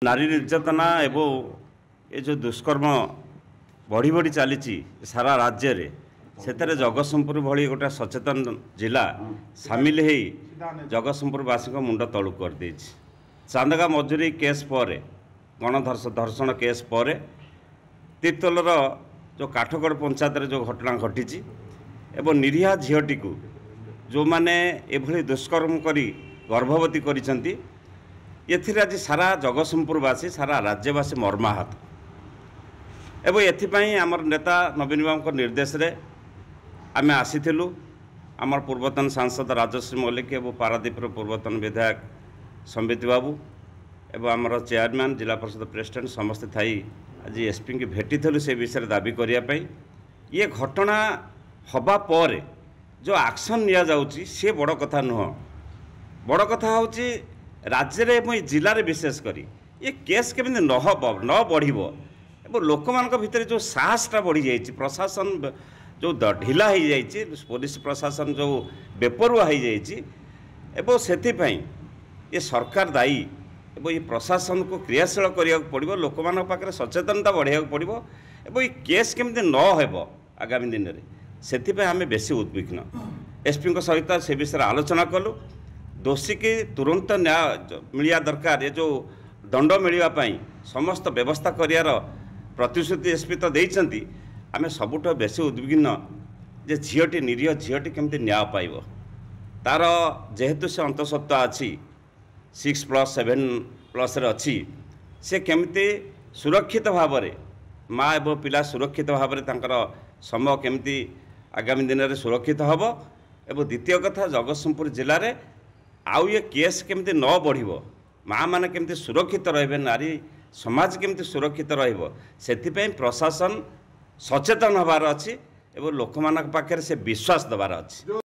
नारी निर्यातना एवं ये जो दुष्कर्म बढ़ी बढ़ी चली सारा राज्य रे से जगतसिंहपुर भली गोटे सचेतन जिला सामिल हो जगतसिंहपुरवासी मुंड तलू कर दे चांदगा मजूरी केस पर गणधर्षण केस पर तीर्तोलर जो काठगड़ पंचायत जो घटना घटी एवं निरीह झीटी को जो मैंने एभली दुष्कर्म करी गर्भवती करिसेंती एथिरे आज सारा जगतसिंहपुरवासी सारा राज्यवासी मर्माहत एवं एथिपाई आमर नेता नवीन बाबू निर्देश रे आमे आसीथिलु आमर पूर्वतन सांसद राजश्री मल्लिक एवं पारादीप पूर्वतन विधायक संबित बाबू एवं आमर चेयरमैन जिला परिषद प्रेसिडेंट समस्त थी आज एसपी की भेटी से विषय दाबी करने ये घटना हवा पर जो एक्शन निया जाउची से बड़ कथा नुह बड़ कथा होची राज्य रे जिले विशेष करी ये केस केमी न बढ़िबो एवं लोक मान भितर जो साहसटा बढ़ी जाइए प्रशासन जो ढिला हो जाइए पुलिस प्रशासन जो बेपरुआ हो जाइए एवं से ये सरकार दायी एवं ये प्रशासन को क्रियाशील करा पड़ो लोक मान पाखे सचेतनता बढ़ाया पड़ो एवं ये केस केमी न हो आगामी दिन में से आम बेसी उद्विग्न एसपी सहित से विषय आलोचना कलु दोषी की तुरंत न्याय मिलिया दरकार ये जो दंड मिलवाई समस्त व्यवस्था करार प्रतिश्रुति एसपी तो देइछंती आमे सबुठ बेसी उद्विग्न जे झीटी निरीह झीटी केमती न्याय पाइब तार जेहेतु से अंतसत्ता अच्छी 6+7+ अच्छी से केमती सुरक्षित भाव में माँ एवं पिला सुरक्षित भाव में समय केमती आगामी दिन में सुरक्षित हम एवं द्वितीय कथा जगतसिंहपुर जिले में आउ ये केस केमती न बढ़िबो माँ मैंने केमती सुरक्षित रहिबे नारी समाज केमती सुरक्षित रहिबो सेथिपई प्रशासन सचेतन हबार अछि एवं लोक मान पाखे से विश्वास देवार अछि।